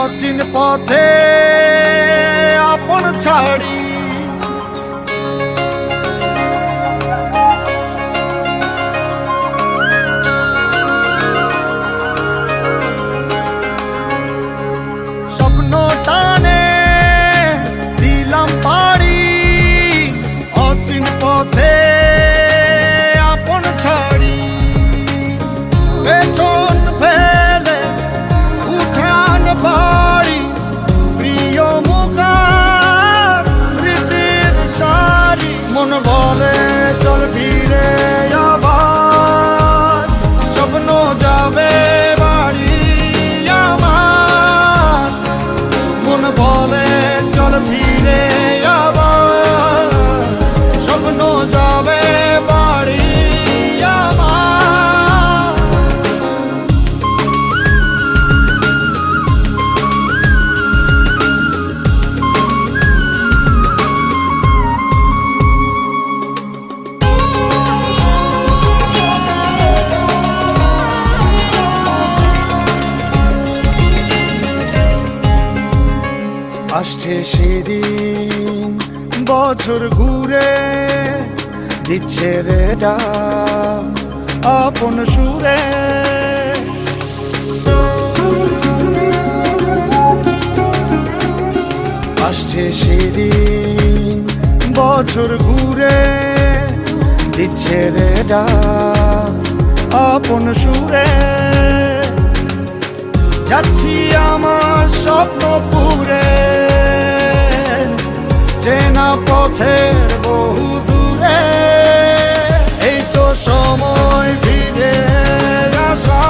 অচিন পথে আপন ছাড়ি স্বপ্ন টানে দিলাম পাড়ি অচিন পথে আপন ছাড়ি পেছন ফেলে উঠান বাড়ি প্রিয় মুখার স্মৃতির সারি মন বলে চল ফিরে আবার স্বপ্ন যাবে বাড়ি আমার মন বলে চল ফিরে আবার স্বপ্ন যাবে বাড়ি আমার আসছে সেদিন বছর ঘুরে দিচ্ছে রে ডাক আপন সুরে আসছে সেদিন বছর ঘুরে দিচ্ছে রে ডাক আপন সুরে যাচ্ছি আমার স্বপ্নপুরে চেনা পথের বহু দূরে এই তো সময় ফিরে আসা